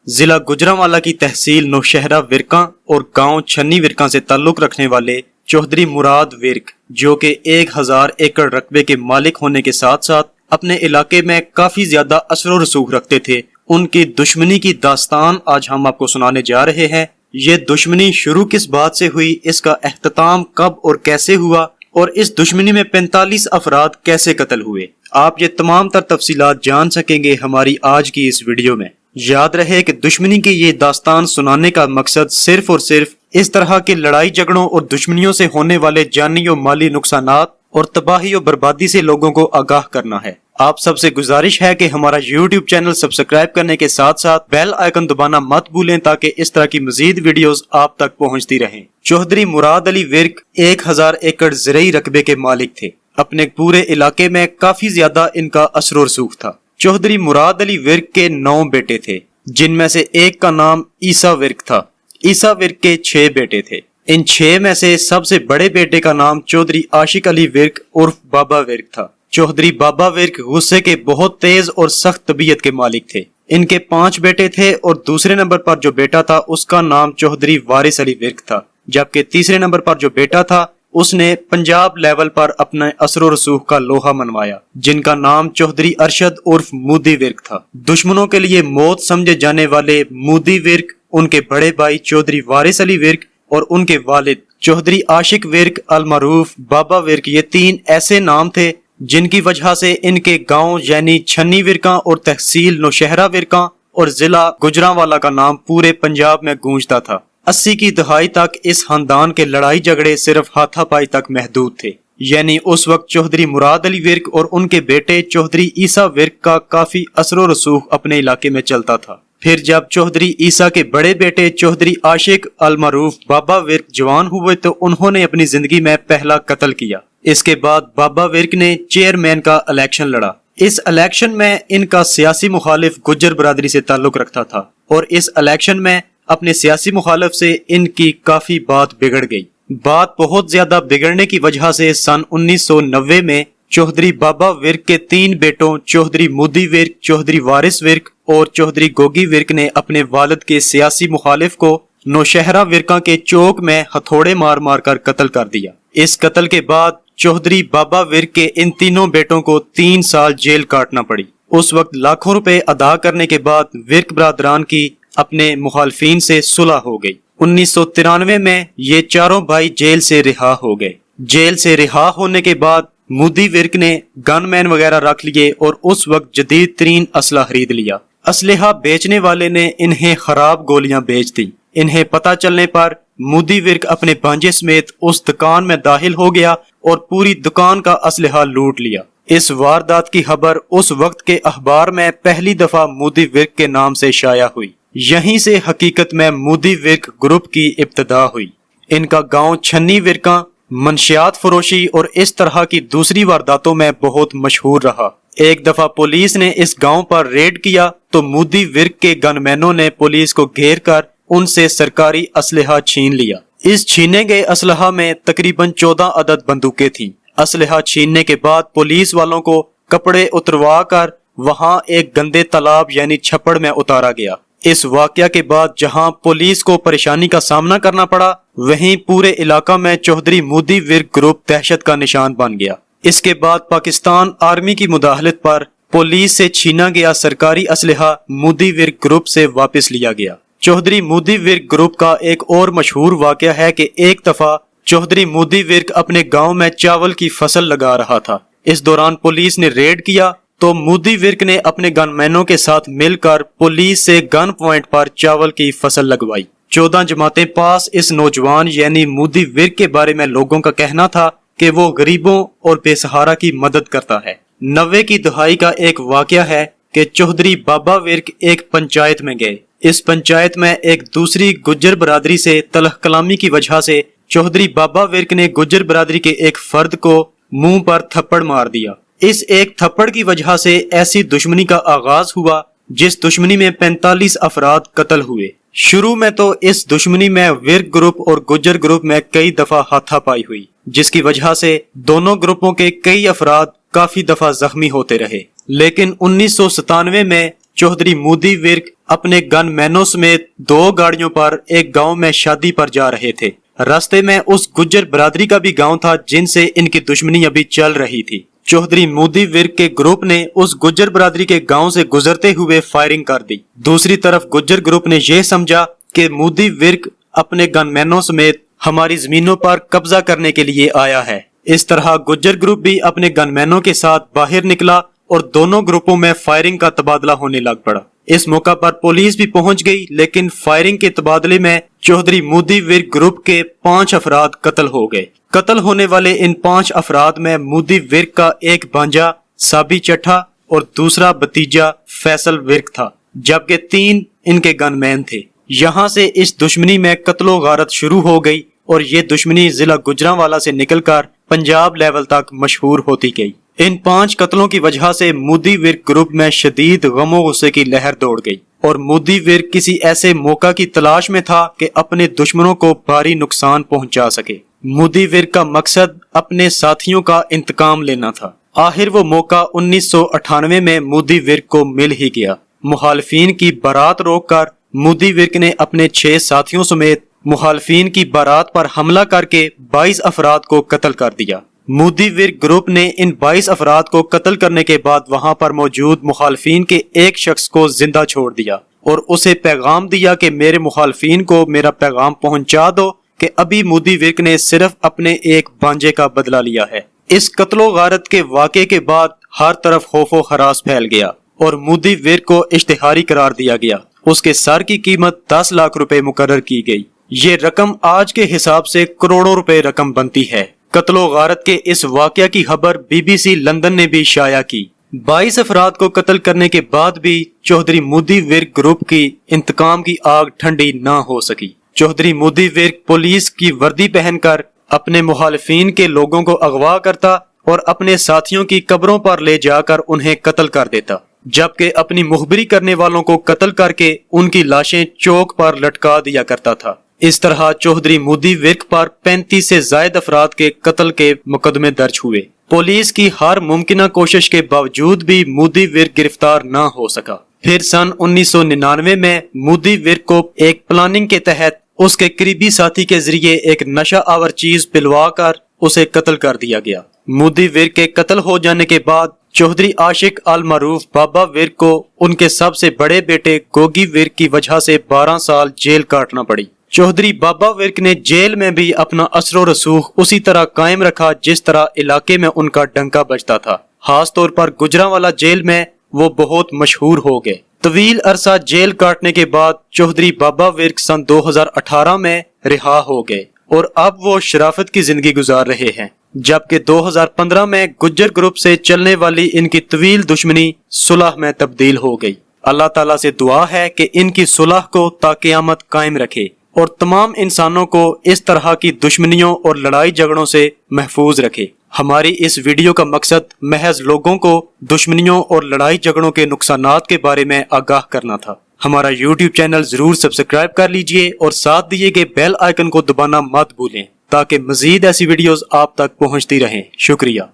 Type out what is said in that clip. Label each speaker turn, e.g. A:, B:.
A: ضلع गुजरांवाला की तहसील नौशहरा विरका और गांव छन्नी विरका से ताल्लुक रखने वाले चौधरी मुराद विर्क, जो कि 1000 एकड़ रकबे के मालिक होने के साथ साथ अपने इलाके में काफी ज्यादा असर रसूख रखते थे, उनकी दुश्मनी की दास्तान आज हम आपको सुनाने जा रहे हैं। ये दुश्मनी शुरू किस बात से हुई, इसका एख्तिताम कब और कैसे हुआ और इस दुश्मनी में 45 अफराद कैसे कत्ल हुए, आप ये तमाम तर तफसीलात जान सकेंगे हमारी आज की इस वीडियो में। याद रहे कि दुश्मनी की ये दास्तान सुनाने का मकसद सिर्फ और सिर्फ इस तरह के लड़ाई झगड़ों और दुश्मनियों से होने वाले जानी और माली नुकसानात और तबाही और बर्बादी से लोगों को आगाह करना है। आप सबसे गुजारिश है कि हमारा YouTube चैनल सब्सक्राइब करने के साथ साथ बेल आइकन दबाना मत भूलें ताकि इस तरह की मजीद वीडियोस आप तक पहुंचती रहें। चौधरी मुराद अली विर्क 1000 एकड़ ज़रई रकबे के मालिक थे। अपने पूरे इलाके में काफी ज्यादा इनका असर रसूख था। चौधरी मुराद अली विर्क के 9 बेटे थे, जिनमें से एक का नाम ईसा विर्क था। ईसा विर्क के 6 बेटे थे। इन 6 में से सबसे बड़े बेटे का नाम चौधरी आशिक अली विर्क उर्फ बाबा विर्क था। चौधरी बाबा विर्क गुस्से के बहुत तेज और सख्त तबीयत के मालिक थे। इनके 5 बेटे थे और दूसरे नंबर पर जो बेटा था उसका नाम चौधरी वारिस अली विर्क था, जबकि तीसरे नंबर पर जो बेटा था उसने पंजाब लेवल पर अपने असर रसूख का लोहा मनवाया, जिनका नाम चौधरी अरशद उर्फ मूदी विर्क था। दुश्मनों के लिए मौत समझे जाने वाले मूदी विर्क, उनके बड़े भाई चौधरी वारिस अली विर्क और उनके वालिद चौधरी आशिक विर्क अल मरूफ बाबा विर्क, ये 3 ऐसे नाम थे जिनकी वजह से इनके गांव यानी छन्नी विरका और तहसील नौशहरा विरका और जिला गुजरांवाला का नाम पूरे पंजाब में गूंजता था। 80 की दहाई तक इस खानदान के लड़ाई झगड़े सिर्फ हाथापाई तक महदूद थे। यानी उस वक्त चौधरी मुराद अली विर्क और उनके बेटे चौधरी ईसा विर्क का काफी असर रसूख अपने इलाके में चलता था। फिर जब चौधरी ईसा के बड़े बेटे चौधरी आशिक अल मरूफ बाबा विर्क जवान हुए तो उन्होंने अपनी जिंदगी में पहला कत्ल किया। इसके बाद बाबा विर्क ने चेयरमैन का इलेक्शन लड़ा। इस इलेक्शन में इनका सियासी मुखालिफ गुज्जर बरादरी से ताल्लुक रखता था और इस इलेक्शन में अपने सियासी मुखालिफ से इनकी काफी बात बिगड़ गई। बात बहुत ज्यादा बिगड़ने की वजह से सन 1990 में चौधरी बाबा विर्क के 3 बेटों चौधरी मूदी विर्क, चौधरी वारिस विर्क और चौधरी गोगी विर्क ने अपने वालिद के सियासी मुखालिफ को नौशहरा विरका के चौक में हथौड़े मार मार कर कत्ल कर दिया। इस कत्ल के बाद चौधरी बाबा विर्क के इन तीनों बेटों को 3 साल जेल काटना पड़ी। उस वक्त लाखों रुपए अदा करने के बाद विर्क बरादरान की अपने मुखालफीन से सुलह हो गई। 1993 में ये चारों भाई जेल से रिहा हो गए। जेल से रिहा होने के बाद मूदी विर्क ने गनमैन वगैरह रख लिए और उस वक्त जदीद तरीन असला खरीद लिया। असलहा बेचने वाले ने इन्हें खराब गोलियां बेच दी। इन्हें पता चलने पर मूदी विर्क अपने भांजे समेत उस दुकान में दाखिल हो गया और पूरी दुकान का असलहा लूट लिया। इस वारदात की खबर उस वक्त के अखबार में पहली दफा मूदी विर्क के नाम से शाया हुई। यहीं से हकीकत में मूदी विर्क ग्रुप की इब्तिदा हुई। इनका गांव छन्नी विरका मंशियात फरोशी और इस तरह की दूसरी वारदातों में बहुत मशहूर रहा। एक दफा पुलिस ने इस गांव पर रेड किया तो मूदी विर्क के गनमैनों ने पुलिस को घेर कर उनसे सरकारी असलहा छीन लिया। इस छीने गए असलहा में तकरीबन 14 अदद बंदूकें थीं। असलहा छीनने के बाद पुलिस वालों को कपड़े उतरवा कर वहां एक गंदे तालाब यानी छप्पड़ में उतारा गया। इस वाकया के बाद जहां पुलिस को परेशानी का सामना करना पड़ा, वहीं पूरे इलाका में चौधरी मूदी विर्क ग्रुप दहशत का निशान बन गया। इसके बाद पाकिस्तान आर्मी की मुदाखलत पर पुलिस से छीना गया सरकारी असलहा मूदी विर्क ग्रुप से वापस लिया गया। चौधरी मूदी विर्क ग्रुप का एक और मशहूर वाकया है कि एक दफा चौधरी मूदी विर्क अपने गांव में चावल की फसल लगा रहा था। इस दौरान पुलिस ने रेड किया तो मूदी विर्क ने अपने गनमैनों के साथ मिलकर पुलिस से गन पॉइंट पर चावल की फसल लगवाई। 14 जमातें पास इस नौजवान यानी मूदी विर्क के बारे में लोगों का कहना था कि वो गरीबों और बेसहारा की मदद करता है। 90 की दहाई का एक वाकया है कि चौधरी बाबा विर्क एक पंचायत में गए। इस पंचायत में एक दूसरी गुज्जर बरादरी से तलह कलामी की वजह से चौधरी बाबा विर्क ने गुज्जर बरादरी के एक फर्द को मुंह पर थप्पड़ मार दिया। इस एक थप्पड़ की वजह से ऐसी दुश्मनी का आगाज हुआ जिस दुश्मनी में 45 अफराद कत्ल हुए। शुरू में तो इस दुश्मनी में विर्क ग्रुप और गुज्जर ग्रुप में कई दफा हाथापाई हुई, जिसकी वजह से दोनों ग्रुपों के कई अफराद काफी दफा जख्मी होते रहे। लेकिन 1997 में चौधरी मूदी विर्क अपने गन मैनों समेत 2 गाड़ियों पर एक गांव में शादी पर जा रहे थे। रास्ते में उस गुज्जर बरादरी का भी गांव था जिनसे इनकी दुश्मनी अभी चल रही थी। चौधरी मोदी विर्क के ग्रुप ने उस गुज्जर बरादरी के गांव से गुजरते हुए फायरिंग कर दी। दूसरी तरफ गुज्जर ग्रुप ने यह समझा कि मोदी विर्क अपने गनमैनों समेत हमारी जमीनों पर कब्जा करने के लिए आया है। इस तरह गुज्जर ग्रुप भी अपने गनमैनों के साथ बाहर निकला और दोनों ग्रुपों में फायरिंग का तबादला होने लग पड़ा। इस मौका पर पुलिस भी पहुंच गई, लेकिन फायरिंग के तबादले में चौधरी मोदी विर्क ग्रुप के 5 अफराद कत्ल हो गए। कत्ल होने वाले इन 5 अफराद में मोदी विर्क का एक भांजा साबी चट्ठा और दूसरा भतीजा फैसल विर्क था, जबकि 3 इनके गनमैन थे। यहाँ से इस दुश्मनी में कत्लो गारत शुरू हो गई और ये दुश्मनी जिला गुजरांवाला से निकलकर पंजाब लेवल तक मशहूर होती गई। इन 5 कत्लों की वजह से मोदी विर्क ग्रुप में शदीद गमो गुस्से की लहर दौड़ गई और मोदी विर्क किसी ऐसे मौका की तलाश में था कि अपने दुश्मनों को भारी नुकसान पहुंचा सके। मोदी विर्क का मकसद अपने साथियों का इंतकाम लेना था। आखिर वो मौका 1998 में मोदी विर्क को मिल ही गया। मुखालफीन की बारात रोककर मोदी विर्क ने अपने 6 साथियों समेत मुखालफीन की बारात पर हमला करके 22 अफराद को कत्ल कर दिया। मोदी विर्क ग्रुप ने इन 22 अफराद को कत्ल करने के बाद वहां पर मौजूद मुखालफीन के एक शख्स को जिंदा छोड़ दिया और उसे पैगाम दिया कि मेरे मुखालफीन को मेरा पैगाम पहुंचा दो कि अभी मोदी विर्क ने सिर्फ अपने एक भांजे का बदला लिया है। इस कत्लो गारत के वाक़े के बाद हर तरफ खौफो हरास फैल गया और मोदी विर्क को इश्तिहारी करार दिया गया। उसके सर की कीमत 10 लाख रुपए मुकर्रर की गई। ये रकम आज के हिसाब से करोड़ों रुपए रकम बनती है। कत्लो गारत के इस वाकया की खबर BBC लंदन ने भी शाया की। 22 अफराद को कत्ल करने के बाद भी चौधरी मोदी विर्क ग्रुप की इंतकाम की आग ठंडी ना हो सकी। चौधरी मोदी विर्क पुलिस की वर्दी पहनकर अपने मुखालिफिन के लोगों को अगवा करता और अपने साथियों की कब्रों पर ले जाकर उन्हें कत्ल कर देता, जबकि अपनी मुखबिरी करने वालों को कत्ल करके उनकी लाशें चौक पर लटका दिया करता था। इस तरह चौधरी मोदी विर्क पर 35 से ज्यादा अफराद के कत्ल के मुकदमे दर्ज हुए। पुलिस की हर मुमकिन कोशिश के बावजूद भी मोदी विर्क गिरफ्तार न हो सका। फिर सन 1999 में मोदी विर्क को एक प्लानिंग के तहत उसके करीबी साथी के जरिए एक नशा आवर चीज पिलवा कर उसे कत्ल कर दिया गया। मोदी विर्क के कत्ल हो जाने के बाद चौधरी आशिक अल मारूफ बाबा विर्क को उनके सबसे बड़े बेटे गोगी विर्क की वजह से 12 साल जेल काटना पड़ी। चौधरी बाबा विर्क ने जेल में भी अपना असरो रसूख उसी तरह कायम रखा जिस तरह इलाके में उनका डंका बजता था। खास तौर पर गुजरांवाला जेल में वो बहुत मशहूर हो गए। तवील अरसा जेल काटने के बाद चौधरी बाबा विर्क सन 2018 में रिहा हो गए और अब वो शराफत की जिंदगी गुजार रहे हैं, जबकि 2015 में गुज्जर ग्रुप से चलने वाली इनकी तवील दुश्मनी सुलह में तब्दील हो गई। अल्लाह ताला से दुआ है कि इनकी सुलह को ताक़यामत कायम रखे और तमाम इंसानों को इस तरह की दुश्मनियों और लड़ाई झगड़ों से महफूज रखे। हमारी इस वीडियो का मकसद महज लोगों को दुश्मनियों और लड़ाई झगड़ों के नुकसानात के बारे में आगाह करना था। हमारा YouTube चैनल जरूर सब्सक्राइब कर लीजिए और साथ दिए गए बेल आइकन को दबाना मत भूलें ताकि मजीद ऐसी वीडियोस आप तक पहुंचती रहें। शुक्रिया।